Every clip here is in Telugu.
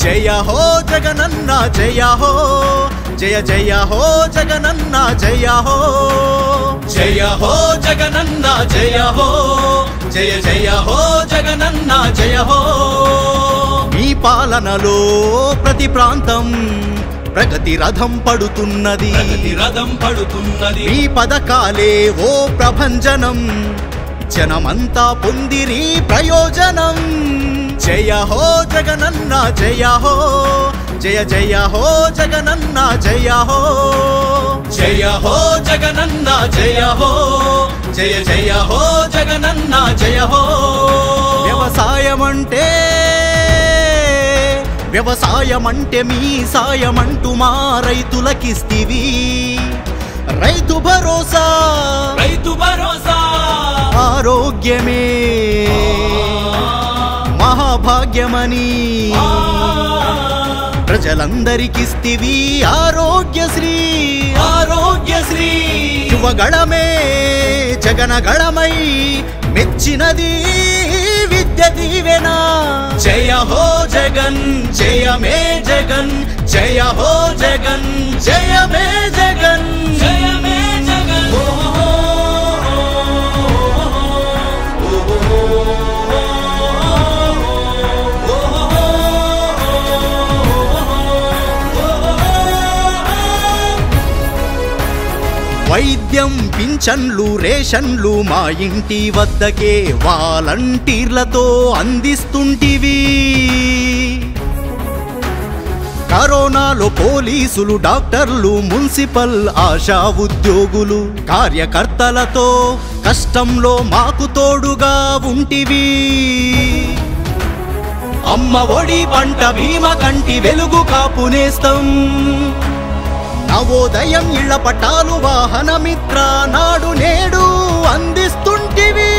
జయ హో జగనన్న జయ హో జయ జయ హో జగనన్న జయ హో జయ హో జగనన్న జయ హో జయ జయ హో జగనన్న జయ హో మీ పాలనలో ప్రతి ప్రాంతం ప్రగతి రథం పడుతున్నది మీ పథకాలే ఓ ప్రభంజనం జనమంతా పొందిరి ప్రయోజనం జయ హో జగనన్న జయ హో జయ జయ హో జగనన్న జయ హో జయ హో జగనన్న జయ హో జయ జయ హో జగనన్న జయ హో వ్యవసాయమంటే మీ సాయమంటూ మా రైతులకిస్తివి రైతు భరోసా ఆరోగ్యమే మహాభాగ్యమని ప్రజలందరికిస్తివి ఆరోగ్యశ్రీ యువగళమే జగనగళమై మెచ్చినది విద్య దీవెనా జయ హో జగన్ జయమే జగన్ జయ హో జగన్ జయమే జగన్ జయమే జగన్ వైద్యం పింఛన్లు రేషన్లు మా ఇంటి వద్దకే వాలంటీర్లతో అందిస్తుంటివి కరోనాలో పోలీసులు డాక్టర్లు మున్సిపల్ ఆశా ఉద్యోగులు కార్యకర్తలతో కష్టంలో మాకు తోడుగా ఉంటివి అమ్మ ఒడి పంట భీమా కంటి వెలుగు కాపునేస్తం నవోదయం ఇళ్ల పట్టాలు వాహన మిత్ర నాడు నేడు అందిస్తుంటివి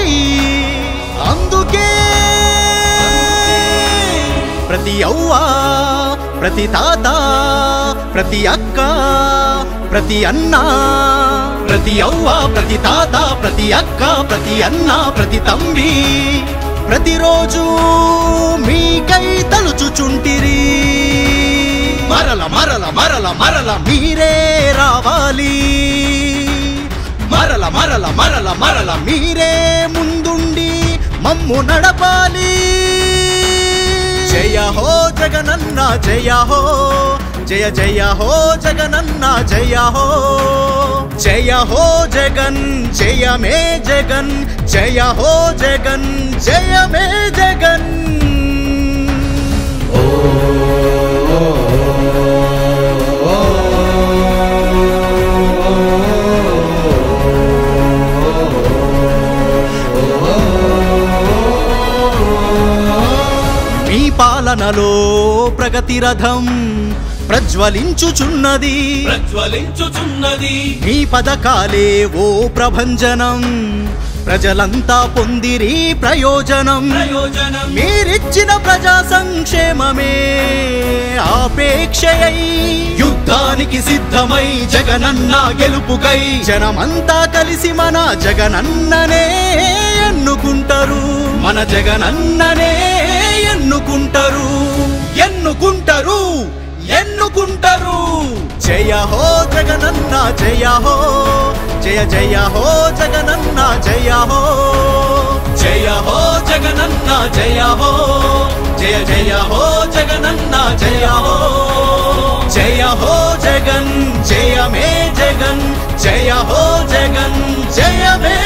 అందుకే ప్రతి అవ్వ ప్రతి తాత ప్రతి అక్క ప్రతి అన్న ప్రతి అవ్వ ప్రతి తాత ప్రతి అక్క ప్రతి అన్న ప్రతి తంబి ప్రతిరోజు మీకై తలుచుచుంటిరి మరల మరల మరల మరల మీరే రావాలి మరల మరల మరల మరల మీరే ముందుండి మమ్ము నడపాలి జయ హో జగనన్న జయ హో జయ జయ హో జగనన్న జయ హో జయ హో జగన్ జయమే జగన్ జయ హో జగన్ జయమే జగన్ మీ పాలనలో ప్రగతి రథం ప్రజ్వలించుచున్నది మీ పథకాలే ఓ ప్రభంజనం ప్రజలంతా పొందిరి ప్రయోజనం మీరిచ్చిన ప్రజా సంక్షేమమే ఆపేక్షయై యుద్ధానికి సిద్ధమై జగనన్న గెలుపుకై జనమంతా కలిసి మన జగనన్ననే ఎన్నుకుంటారు మన జగనన్ననే ఎన్నుకుంటారు ఎన్నుకుంటారు ఎన్నుకుంటారు జయ హో జగనన్న జయ హో జయ జయ హో జగనన్న జయ హో జయ హో జగనన్న జయ హో జయ జయ హో జగనన్న జయ హో జయ హో జగన్ జయమే జగన్ జయ హో జగన్ జయమే